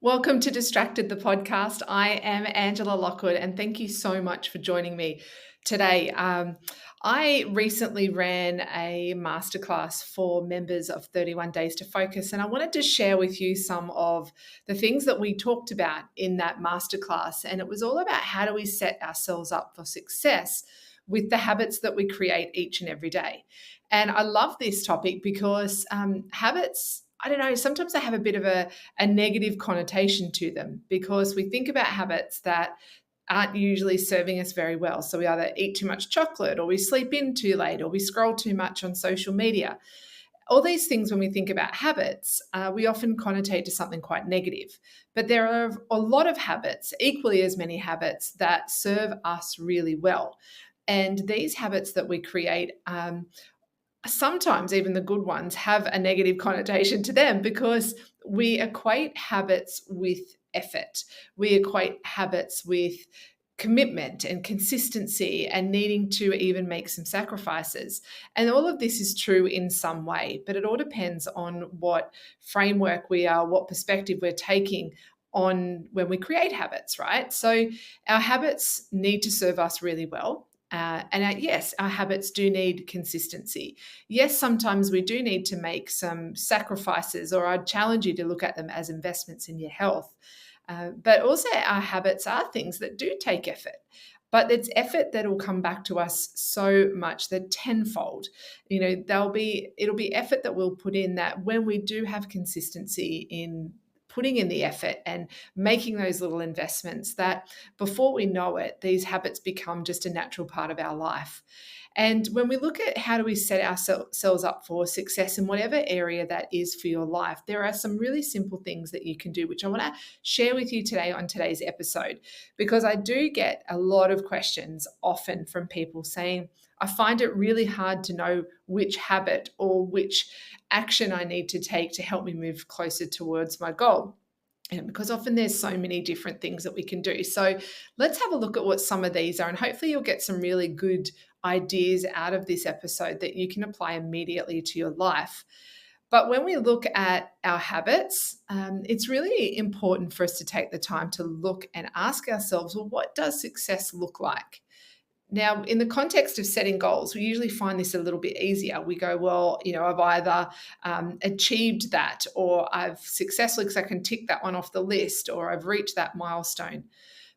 Welcome to Distracted, the podcast. I am Angela Lockwood, and thank you so much for joining me today. I recently ran a masterclass for members of 31 Days to Focus, and I wanted to share with you some of the things that we talked about in that masterclass. And it was all about how do we set ourselves up for success with the habits that we create each and every day. And I love this topic because habits, I don't know, sometimes they have a bit of a negative connotation to them because we think about habits that aren't usually serving us very well. So we either eat too much chocolate or we sleep in too late or we scroll too much on social media. All these things, when we think about habits, we often connotate to something quite negative. But there are a lot of habits, equally as many habits, that serve us really well. And these habits that we create, sometimes even the good ones, have a negative connotation to them because we equate habits with effort. We equate habits with commitment and consistency and needing to even make some sacrifices. And all of this is true in some way, but it all depends on what framework we are, what perspective we're taking on when we create habits, right? So our habits need to serve us really well. Yes, our habits do need consistency. Yes, sometimes we do need to make some sacrifices, or I'd challenge you to look at them as investments in your health. But also, our habits are things that do take effort. But it's effort that will come back to us so much, that tenfold. It'll be effort that we'll put in, that when we do have consistency in putting in the effort and making those little investments, that before we know it, these habits become just a natural part of our life. And when we look at how do we set ourselves up for success in whatever area that is for your life, there are some really simple things that you can do, which I want to share with you today on today's episode, because I do get a lot of questions often from people saying, I find it really hard to know which habit or which action I need to take to help me move closer towards my goal. And because often there's so many different things that we can do. So let's have a look at what some of these are, and hopefully you'll get some really good ideas out of this episode that you can apply immediately to your life. But when we look at our habits, it's really important for us to take the time to look and ask ourselves, well, what does success look like? Now, in the context of setting goals, we usually find this a little bit easier. We go, well, I've either achieved that, or I've successfully, because I can tick that one off the list, or I've reached that milestone.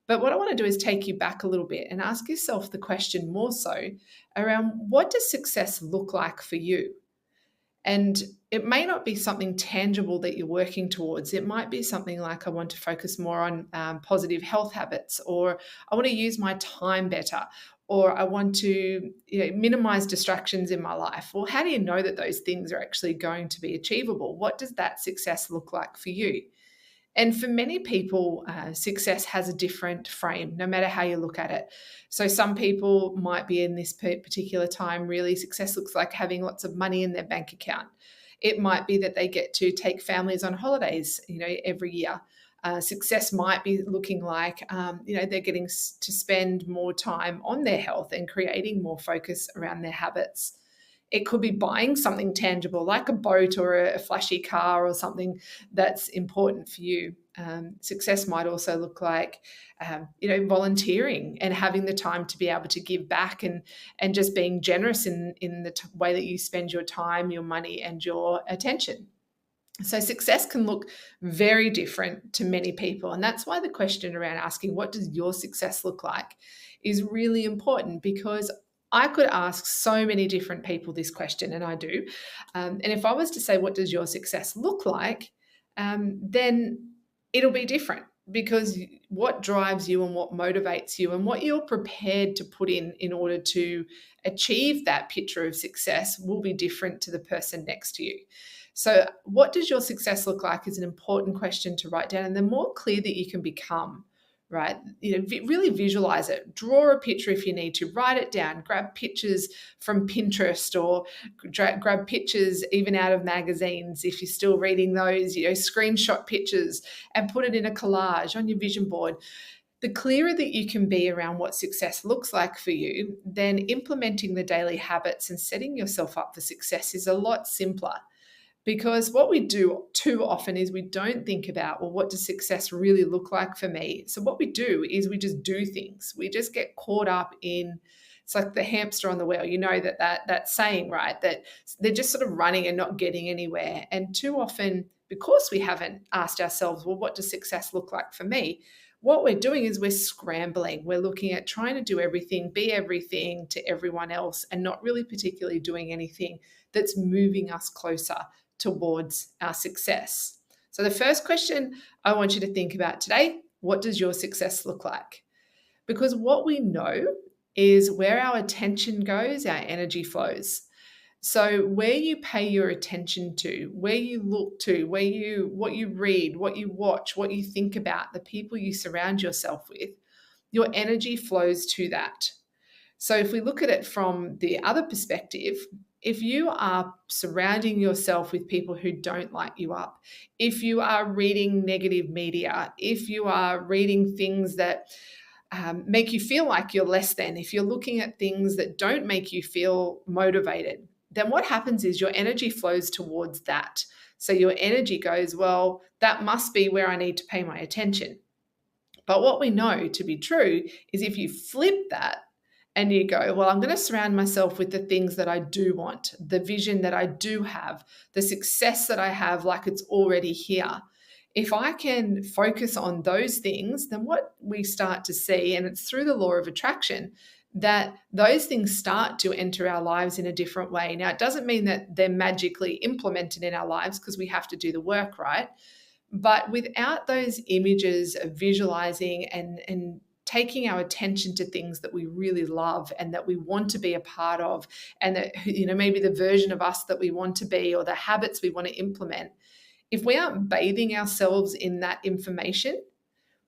But what I want to do is take you back a little bit and ask yourself the question more so around, what does success look like for you? And it may not be something tangible that you're working towards. It might be something like, I want to focus more on positive health habits, or I want to use my time better, or I want to minimize distractions in my life. Well, how do you know that those things are actually going to be achievable? What does that success look like for you? And for many people, success has a different frame, no matter how you look at it. So some people might be in this particular time, really success looks like having lots of money in their bank account. It might be that they get to take families on holidays, every year. Success might be looking like, they're getting to spend more time on their health and creating more focus around their habits. It could be buying something tangible like a boat or a flashy car or something that's important for you. Success might also look like, volunteering and having the time to be able to give back, and just being generous in the way that you spend your time, your money, and your attention. So success can look very different to many people. And that's why the question around asking, what does your success look like, is really important, because I could ask so many different people this question, and I do. And if I was to say, what does your success look like? Then it'll be different, because what drives you and what motivates you and what you're prepared to put in order to achieve that picture of success will be different to the person next to you. So what does your success look like is an important question to write down. And the more clear that you can become, right? Really visualize it. Draw a picture if you need to. Write it down. Grab pictures from Pinterest, or grab pictures even out of magazines if you're still reading those. Screenshot pictures and put it in a collage on your vision board. The clearer that you can be around what success looks like for you, then implementing the daily habits and setting yourself up for success is a lot simpler. Because what we do too often is we don't think about, well, what does success really look like for me? So what we do is we just do things. We just get caught up in, it's like the hamster on the wheel. You know that saying, right? That they're just sort of running and not getting anywhere. And too often, because we haven't asked ourselves, well, what does success look like for me? What we're doing is we're scrambling. We're looking at trying to do everything, be everything to everyone else, and not really particularly doing anything that's moving us closer towards our success. So the first question I want you to think about today, what does your success look like? Because what we know is where our attention goes, our energy flows. So where you pay your attention to, where you look to, what you read, what you watch, what you think about, the people you surround yourself with, your energy flows to that. So if we look at it from the other perspective, if you are surrounding yourself with people who don't light you up, if you are reading negative media, if you are reading things that make you feel like you're less than, if you're looking at things that don't make you feel motivated, then what happens is your energy flows towards that. So your energy goes, well, that must be where I need to pay my attention. But what we know to be true is if you flip that, and you go, well, I'm going to surround myself with the things that I do want, the vision that I do have, the success that I have, like it's already here. If I can focus on those things, then what we start to see, and it's through the law of attraction, that those things start to enter our lives in a different way. Now, it doesn't mean that they're magically implemented in our lives because we have to do the work, right? But without those images of visualizing and taking our attention to things that we really love and that we want to be a part of, and that, maybe the version of us that we want to be or the habits we want to implement, if we aren't bathing ourselves in that information,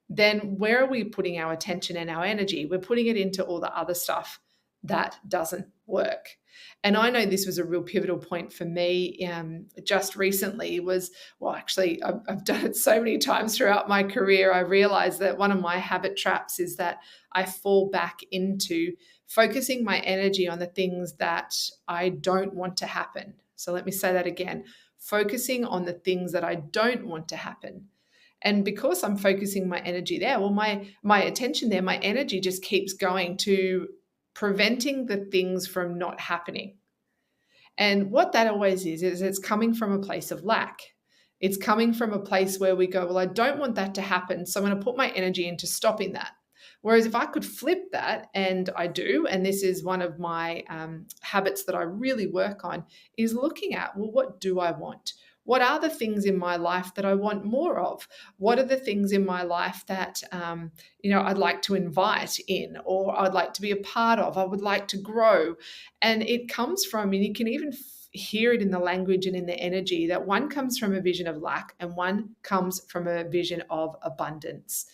then where are we putting our attention and our energy? We're putting it into all the other stuff that doesn't work. And I know this was a real pivotal point for me just recently actually, I've done it so many times throughout my career. I realized that one of my habit traps is that I fall back into focusing my energy on the things that I don't want to happen. So let me say that again, focusing on the things that I don't want to happen. And because I'm focusing my energy there, well, my attention there, my energy just keeps going to preventing the things from not happening. And what that always is it's coming from a place of lack. It's coming from a place where we go, well, I don't want that to happen, so I'm going to put my energy into stopping that. Whereas if I could flip that, and I do, and this is one of my habits that I really work on, is looking at, well, what do I want? What are the things in my life that I want more of? What are the things in my life that, I'd like to invite in, or I'd like to be a part of, I would like to grow? And it comes from, and you can even hear it in the language and in the energy, that one comes from a vision of lack and one comes from a vision of abundance.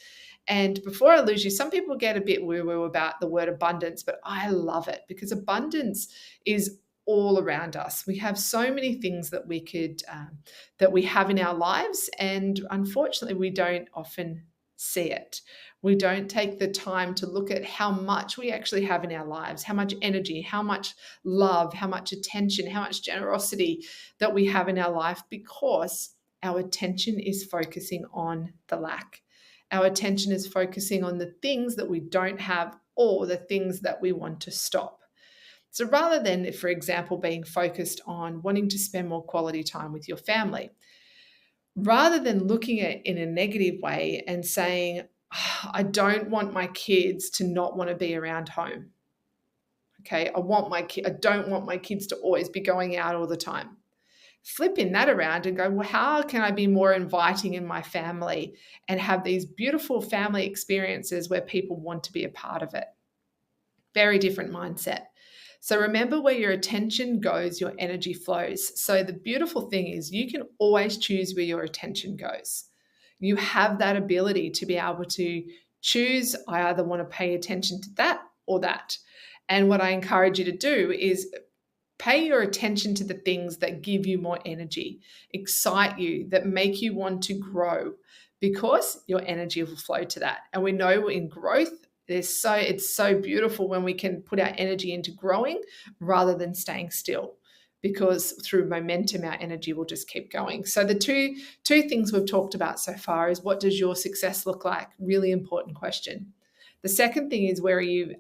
And before I lose you, some people get a bit woo-woo about the word abundance, but I love it because abundance is all around us. We have so many things that we have in our lives, and unfortunately, we don't often see it. We don't take the time to look at how much we actually have in our lives, how much energy, how much love, how much attention, how much generosity that we have in our life, because our attention is focusing on the lack. Our attention is focusing on the things that we don't have or the things that we want to stop. So rather than, for example, being focused on wanting to spend more quality time with your family, rather than looking at it in a negative way and saying, I don't want my kids to not want to be around home. Okay, I don't want my kids to always be going out all the time. Flipping that around and go, well, how can I be more inviting in my family and have these beautiful family experiences where people want to be a part of it? Very different mindset. So remember, where your attention goes, your energy flows. So the beautiful thing is you can always choose where your attention goes. You have that ability to be able to choose, I either want to pay attention to that or that. And what I encourage you to do is pay your attention to the things that give you more energy, excite you, that make you want to grow, because your energy will flow to that. And we know in growth, it's so beautiful when we can put our energy into growing rather than staying still. because through momentum, our energy will just keep going. So the two things we've talked about so far is, what does your success look like? Really important question. The second thing is, where are you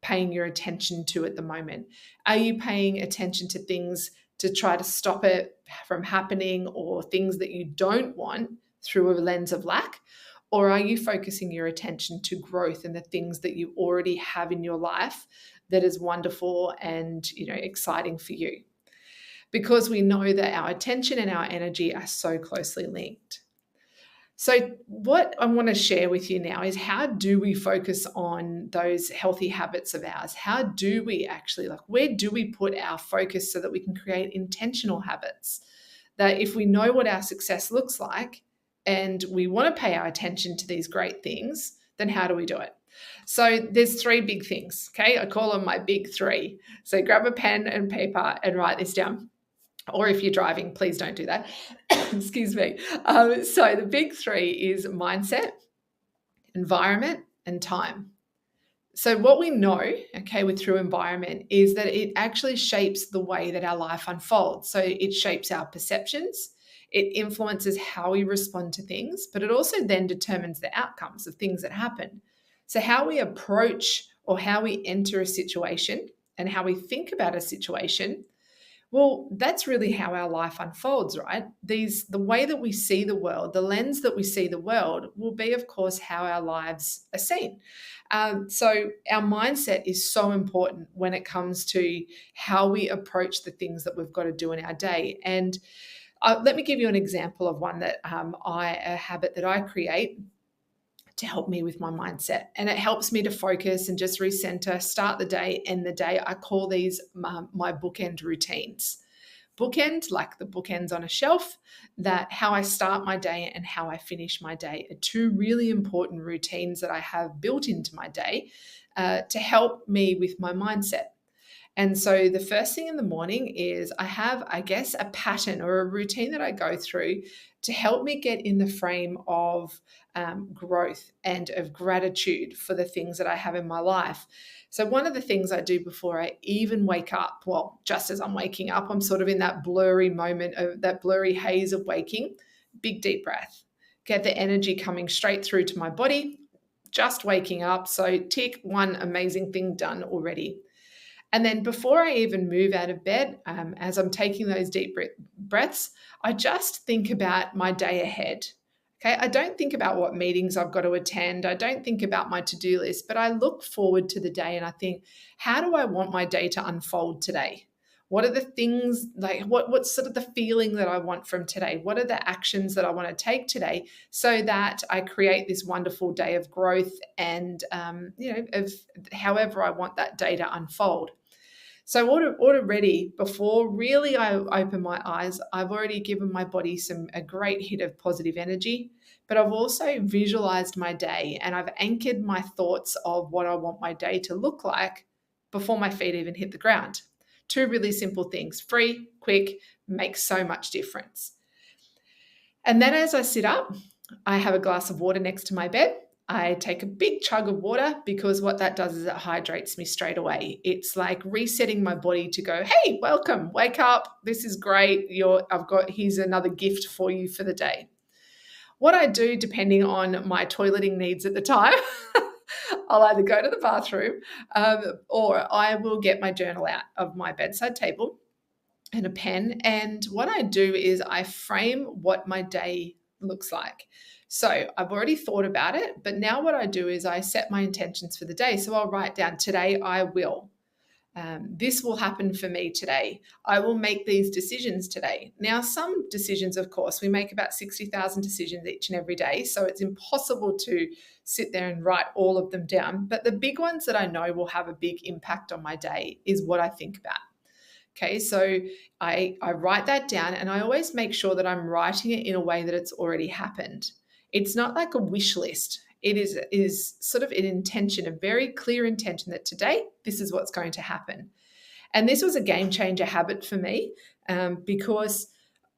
paying your attention to at the moment? Are you paying attention to things to try to stop it from happening, or things that you don't want through a lens of lack? Or are you focusing your attention to growth and the things that you already have in your life that is wonderful and, exciting for you? Because we know that our attention and our energy are so closely linked. So what I want to share with you now is, how do we focus on those healthy habits of ours? How do we actually, where do we put our focus so that we can create intentional habits? That if we know what our success looks like and we want to pay our attention to these great things, then how do we do it? So there's three big things, okay? I call them my big three. So grab a pen and paper and write this down. Or if you're driving, please don't do that. Excuse me. So the big three is mindset, environment, and time. So what we know, okay, with through environment, is that it actually shapes the way that our life unfolds. So it shapes our perceptions, it influences how we respond to things, but it also then determines the outcomes of things that happen. So how we approach or how we enter a situation and how we think about a situation, well, that's really how our life unfolds, right? The way that we see the world, the lens that we see the world, will be, of course, how our lives are seen. So our mindset is so important when it comes to how we approach the things that we've got to do in our day. And let me give you an example of one that a habit that I create to help me with my mindset. And it helps me to focus and just recenter, start the day, end the day. I call these my bookend routines. Bookend, like the bookends on a shelf, that how I start my day and how I finish my day are two really important routines that I have built into my day to help me with my mindset. And so the first thing in the morning is, I have, I guess, a pattern or a routine that I go through to help me get in the frame of growth and of gratitude for the things that I have in my life. So one of the things I do before I even wake up, well, just as I'm waking up, I'm sort of in that blurry moment of that blurry haze of waking, big deep breath, get the energy coming straight through to my body, just waking up. So tick, one amazing thing done already. And then before I even move out of bed, as I'm taking those deep breaths, I just think about my day ahead. Okay, I don't think about what meetings I've got to attend. I don't think about my to-do list, but I look forward to the day and I think, how do I want my day to unfold today? What are the things, like what's sort of the feeling that I want from today? What are the actions that I want to take today so that I create this wonderful day of growth and, of however I want that day to unfold? So already, before really I open my eyes, I've already given my body a great hit of positive energy, but I've also visualized my day and I've anchored my thoughts of what I want my day to look like before my feet even hit the ground. Two really simple things, free, quick, makes so much difference. And then as I sit up, I have a glass of water next to my bed. I take a big chug of water because what that does is it hydrates me straight away. It's like resetting my body to go, hey, welcome, wake up. This is great. Here's another gift for you for the day. What I do, depending on my toileting needs at the time, I'll either go to the bathroom or I will get my journal out of my bedside table and a pen. And what I do is I frame what my day looks like. So I've already thought about it, but now what I do is I set my intentions for the day. So I'll write down, today I will. This will happen for me today. I will make these decisions today. Now, some decisions, of course, we make about 60,000 decisions each and every day. So it's impossible to sit there and write all of them down. But the big ones that I know will have a big impact on my day is what I think about. Okay, so I write that down and I always make sure that I'm writing it in a way that it's already happened. It's not like a wish list. It is sort of an intention, a very clear intention that today, this is what's going to happen. And this was a game changer habit for me because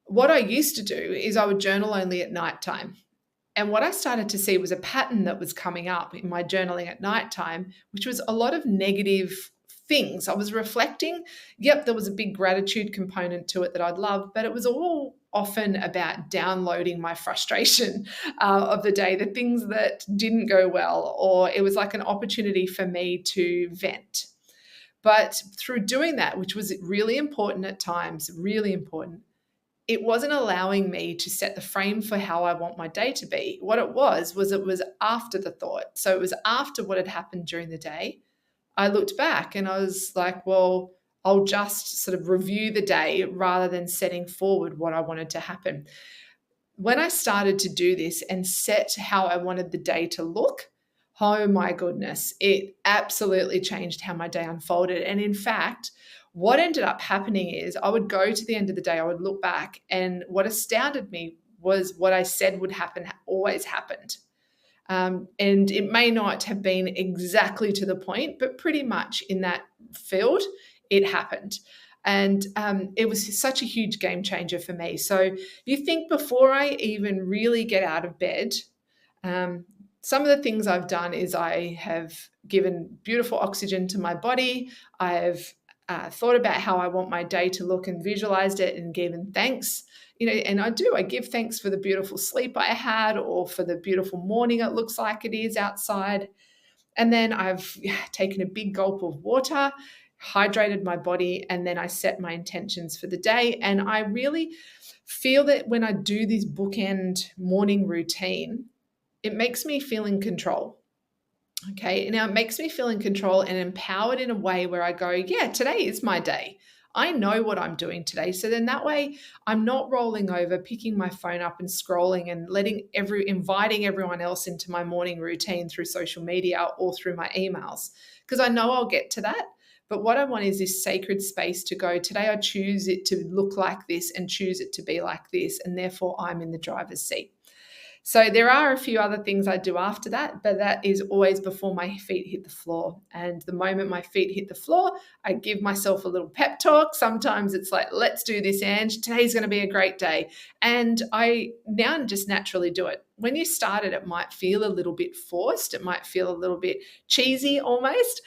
what I used to do is I would journal only at nighttime. And what I started to see was a pattern that was coming up in my journaling at nighttime, which was a lot of negative things. I was reflecting. Yep, there was a big gratitude component to it that I'd love, but it was all often about downloading my frustration of the day, the things that didn't go well, or it was like an opportunity for me to vent. But through doing that, which was really important at times, really important, it wasn't allowing me to set the frame for how I want my day to be. What it was after the thought. So it was after what had happened during the day. I looked back and I was like, well, I'll just sort of review the day rather than setting forward what I wanted to happen. When I started to do this and set how I wanted the day to look, oh my goodness, it absolutely changed how my day unfolded. And in fact, what ended up happening is I would go to the end of the day, I would look back, and what astounded me was what I said would happen always happened. And it may not have been exactly to the point, but pretty much in that field, it happened. And it was such a huge game changer for me. So you think before I even really get out of bed, some of the things I've done is I have given beautiful oxygen to my body. I've thought about how I want my day to look and visualized it and given thanks. And I give thanks for the beautiful sleep I had or for the beautiful morning it looks like it is outside. And then I've taken a big gulp of water, hydrated my body, and then I set my intentions for the day. And I really feel that when I do this bookend morning routine, it makes me feel in control. Okay, now it makes me feel in control and empowered in a way where I go, yeah, today is my day. I know what I'm doing today. So then that way I'm not rolling over, picking my phone up and scrolling and inviting everyone else into my morning routine through social media or through my emails, because I know I'll get to that. But what I want is this sacred space to go, today I choose it to look like this and choose it to be like this. And therefore I'm in the driver's seat. So there are a few other things I do after that, but that is always before my feet hit the floor. And the moment my feet hit the floor, I give myself a little pep talk. Sometimes it's like, let's do this, Ange. Today's going to be a great day. And I now just naturally do it. When you start it might feel a little bit forced. It might feel a little bit cheesy almost,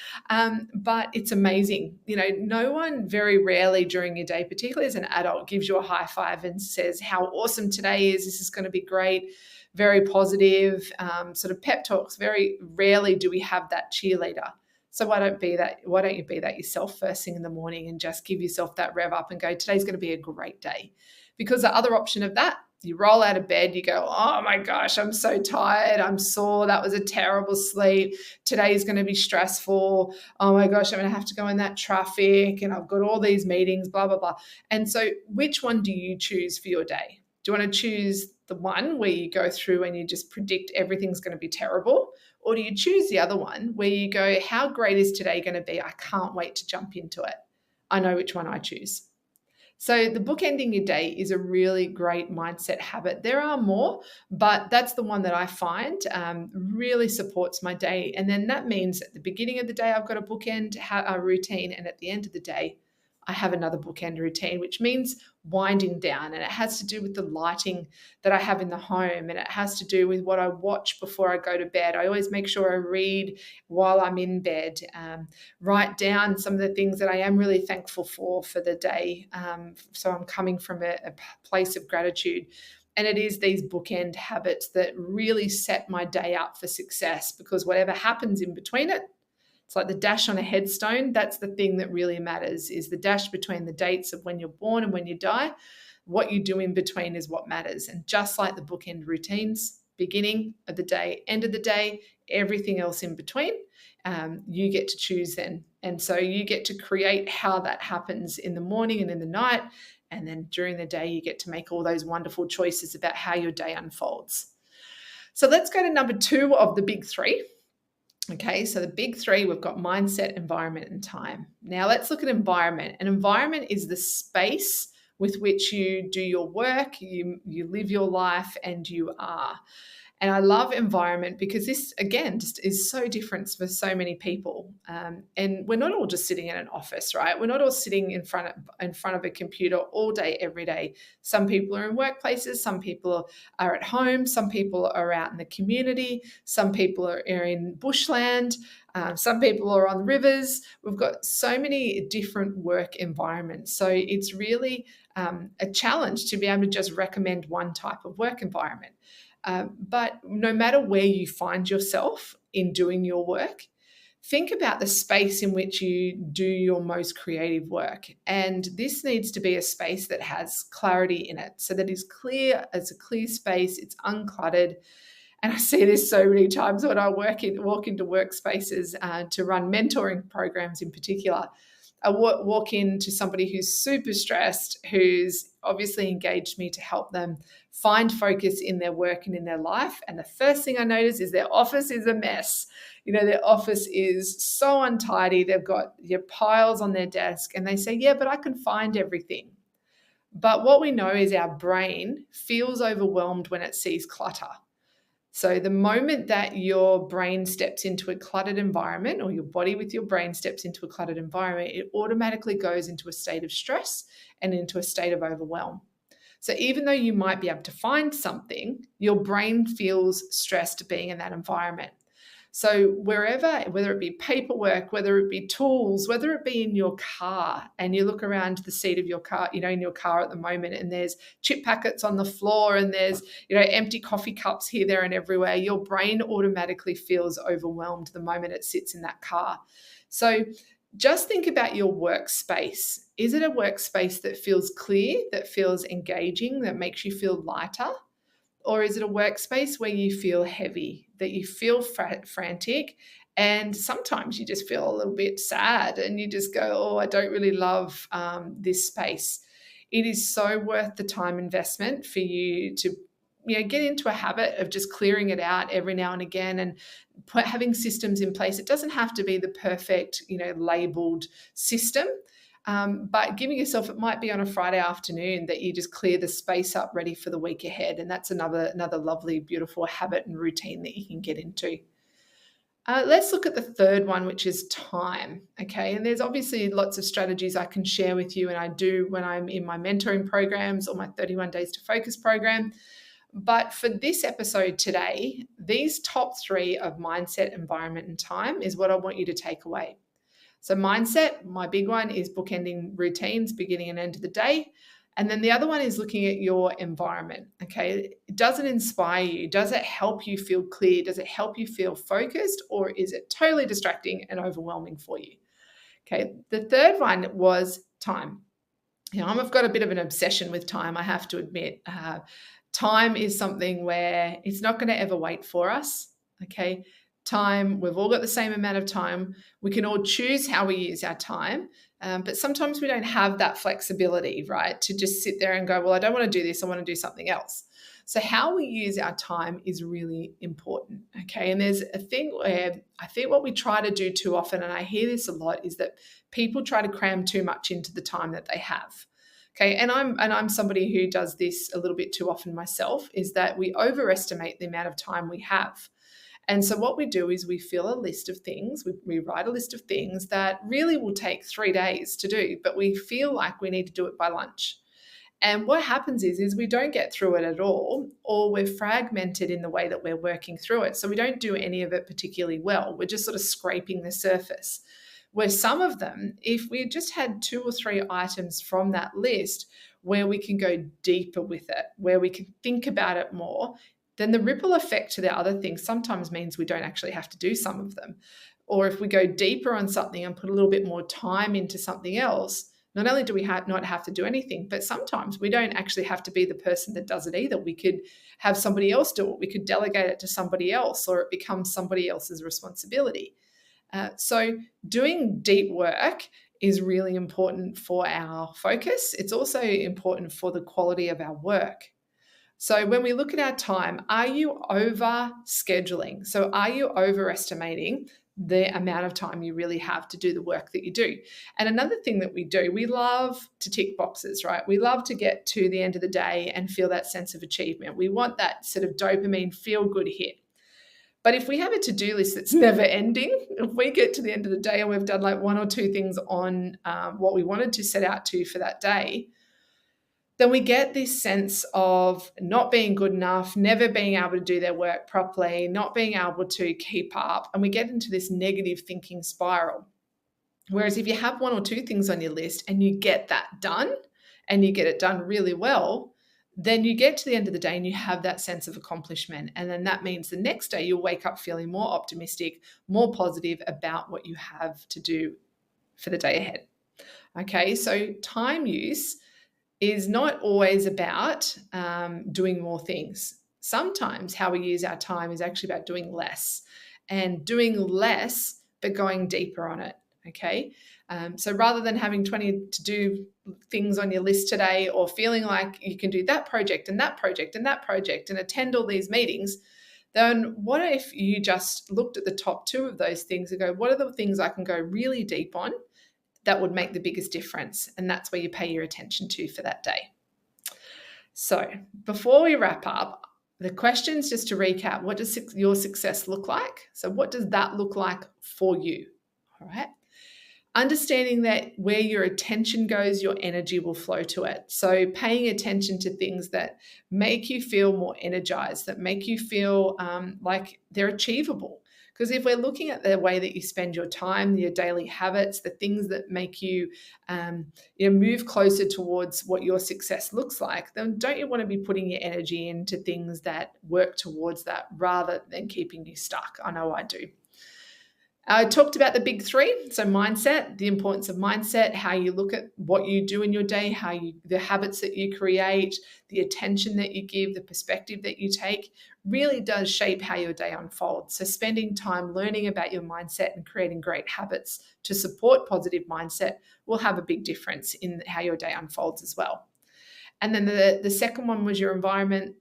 but it's amazing. No one very rarely during your day, particularly as an adult, gives you a high five and says how awesome today is. This is going to be great. Very positive sort of pep talks. Very rarely do we have that cheerleader. So why don't you be that yourself first thing in the morning and just give yourself that rev up and go, today's going to be a great day. Because the other option of that, you roll out of bed, you go, oh my gosh, I'm so tired, I'm sore, that was a terrible sleep, today's going to be stressful, oh my gosh, I'm going to have to go in that traffic and I've got all these meetings, blah, blah, blah. And so which one do you choose for your day? Do you want to choose the one where you go through and you just predict everything's going to be terrible? Or do you choose the other one where you go, how great is today going to be? I can't wait to jump into it. I know which one I choose. So the bookending your day is a really great mindset habit. There are more, but that's the one that I find really supports my day. And then that means at the beginning of the day, I've got a bookend routine, and at the end of the day, I have another bookend routine, which means winding down. And it has to do with the lighting that I have in the home. And it has to do with what I watch before I go to bed. I always make sure I read while I'm in bed, write down some of the things that I am really thankful for the day. So I'm coming from a place of gratitude. And it is these bookend habits that really set my day up for success, because whatever happens in between it, it's like the dash on a headstone. That's the thing that really matters, is the dash between the dates of when you're born and when you die. What you do in between is what matters. And just like the bookend routines, beginning of the day, end of the day, everything else in between, you get to choose then. And so you get to create how that happens in the morning and in the night. And then during the day, you get to make all those wonderful choices about how your day unfolds. So let's go to number 2 of the big 3. Okay, so the big 3, we've got mindset, environment, and time. Now let's look at environment. An environment is the space with which you do your work, you live your life, and you are. And I love environment because this, again, just is so different for so many people. And we're not all just sitting in an office, right? We're not all sitting in front of a computer all day, every day. Some people are in workplaces. Some people are at home. Some people are out in the community. Some people are in bushland. Some people are on rivers. We've got so many different work environments. So it's really a challenge to be able to just recommend one type of work environment. But no matter where you find yourself in doing your work, think about the space in which you do your most creative work. And this needs to be a space that has clarity in it, so that is clear, it's a clear space, it's uncluttered. And I see this so many times when I walk into workspaces to run mentoring programs in particular. I walk into somebody who's super stressed, who's obviously engaged me to help them find focus in their work and in their life. And the first thing I notice is their office is a mess. Their office is so untidy. They've got piles on their desk, and they say, yeah, but I can find everything. But what we know is our brain feels overwhelmed when it sees clutter. So the moment that your brain steps into a cluttered environment, or your body with your brain steps into a cluttered environment, it automatically goes into a state of stress and into a state of overwhelm. So even though you might be able to find something, your brain feels stressed being in that environment. So wherever, whether it be paperwork, whether it be tools, whether it be in your car, and you look around the seat of your car, in your car at the moment, and there's chip packets on the floor, and there's, empty coffee cups here, there, and everywhere, your brain automatically feels overwhelmed the moment it sits in that car. So just think about your workspace. Is it a workspace that feels clear, that feels engaging, that makes you feel lighter? Or is it a workspace where you feel heavy, that you feel frantic, and sometimes you just feel a little bit sad and you just go, oh, I don't really love this space? It is so worth the time investment for you to get into a habit of just clearing it out every now and again, and having systems in place. It doesn't have to be the perfect, labeled system. But giving yourself, it might be on a Friday afternoon that you just clear the space up ready for the week ahead. And that's another lovely, beautiful habit and routine that you can get into. Let's look at the third one, which is time. Okay. And there's obviously lots of strategies I can share with you, and I do when I'm in my mentoring programs or my 31 Days to Focus program. But for this episode today, these top three of mindset, environment, and time is what I want you to take away. So mindset, my big one, is bookending routines, beginning and end of the day. And then the other one is looking at your environment. Okay. Does it inspire you? Does it help you feel clear? Does it help you feel focused? Or is it totally distracting and overwhelming for you? Okay. The third one was time. I've got a bit of an obsession with time, I have to admit. Time is something where it's not going to ever wait for us. Okay. Time, we've all got the same amount of time. We can all choose how we use our time, but sometimes we don't have that flexibility, right, to just sit there and go, well, I don't want to do this, I want to do something else. So how we use our time is really important, okay? And there's a thing where I think what we try to do too often, and I hear this a lot, is that people try to cram too much into the time that they have. Okay, and I'm somebody who does this a little bit too often myself, is that we overestimate the amount of time we have. And so what we do is we fill a list of things, we write a list of things that really will take 3 days to do, but we feel like we need to do it by lunch. And what happens is we don't get through it at all, or we're fragmented in the way that we're working through it. So we don't do any of it particularly well. We're just sort of scraping the surface. Where some of them, if we just had 2 or 3 items from that list where we can go deeper with it, where we can think about it more, then the ripple effect to the other things sometimes means we don't actually have to do some of them. Or if we go deeper on something and put a little bit more time into something else, not only do we not have to do anything, but sometimes we don't actually have to be the person that does it either. We could have somebody else do it. We could delegate it to somebody else, or it becomes somebody else's responsibility. So doing deep work is really important for our focus. It's also important for the quality of our work. So when we look at our time, are you over scheduling? So are you overestimating the amount of time you really have to do the work that you do? And another thing that we do, we love to tick boxes, right? We love to get to the end of the day and feel that sense of achievement. We want that sort of dopamine feel-good hit. But if we have a to-do list that's never ending, if we get to the end of the day and we've done like 1 or 2 things on what we wanted to set out to for that day, then we get this sense of not being good enough, never being able to do their work properly, not being able to keep up, and we get into this negative thinking spiral. Whereas if you have one or two things on your list and you get that done and you get it done really well, then you get to the end of the day and you have that sense of accomplishment. And then that means the next day you'll wake up feeling more optimistic, more positive about what you have to do for the day ahead. Okay, so time use is not always about doing more things. Sometimes how we use our time is actually about doing less, and doing less but going deeper on it. Okay, so rather than having 20 to do things on your list today, or feeling like you can do that project and that project and that project and attend all these meetings, then what if you just looked at the top two of those things and go, what are the things I can go really deep on that would make the biggest difference? And that's where you pay your attention to for that day. So before we wrap up, the questions, just to recap, what does your success look like? So what does that look like for you? All right. Understanding that where your attention goes, your energy will flow to it. So paying attention to things that make you feel more energized, that make you feel like they're achievable. Because if we're looking at the way that you spend your time, your daily habits, the things that make you, move closer towards what your success looks like, then don't you want to be putting your energy into things that work towards that rather than keeping you stuck? I know I do. I talked about the big three. So mindset, the importance of mindset, how you look at what you do in your day, the habits that you create, the attention that you give, the perspective that you take really does shape how your day unfolds. So spending time learning about your mindset and creating great habits to support positive mindset will have a big difference in how your day unfolds as well. And then the second one was your environment.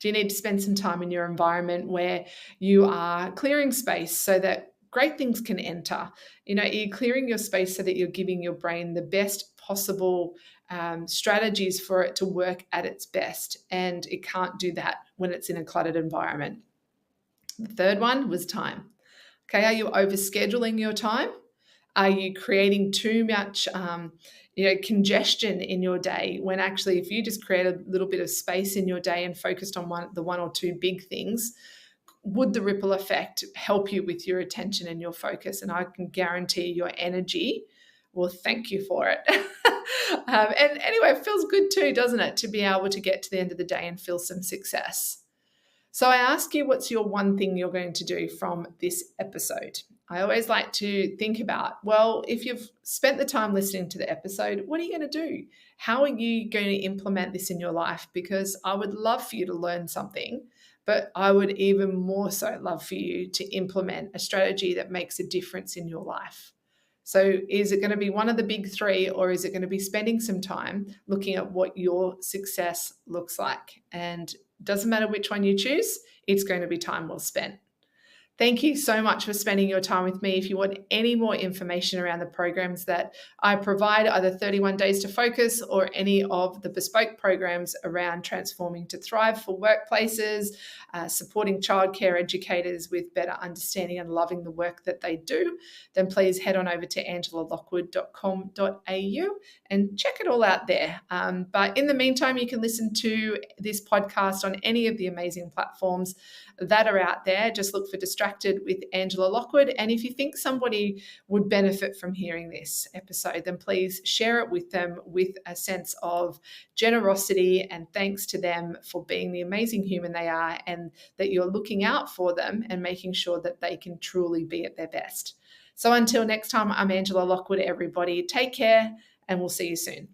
Do you need to spend some time in your environment where you are clearing space so that great things can enter? You're clearing your space so that you're giving your brain the best possible strategies for it to work at its best. And it can't do that when it's in a cluttered environment. The third one was time. Okay, are you overscheduling your time? Are you creating too much congestion in your day, when actually if you just create a little bit of space in your day and focused on the one or two big things, would the ripple effect help you with your attention and your focus? And I can guarantee your energy will thank you for it. And anyway, it feels good too, doesn't it, to be able to get to the end of the day and feel some success. So I ask you, what's your one thing you're going to do from this episode? I always like to think about, well, if you've spent the time listening to the episode, what are you going to do? How are you going to implement this in your life? Because I would love for you to learn something, but I would even more so love for you to implement a strategy that makes a difference in your life. So is it going to be one of the big three, or is it going to be spending some time looking at what your success looks like? And it doesn't matter which one you choose, it's going to be time well spent. Thank you so much for spending your time with me. If you want any more information around the programs that I provide, either 31 Days to Focus or any of the bespoke programs around transforming to thrive for workplaces, supporting childcare educators with better understanding and loving the work that they do, then please head on over to angelalockwood.com.au and check it all out there. But in the meantime, you can listen to this podcast on any of the amazing platforms that are out there. Just look for Distracted with Angela Lockwood. And if you think somebody would benefit from hearing this episode, then please share it with them with a sense of generosity and thanks to them for being the amazing human they are, and that you're looking out for them and making sure that they can truly be at their best. So until next time, I'm Angela Lockwood, everybody. Take care, and we'll see you soon.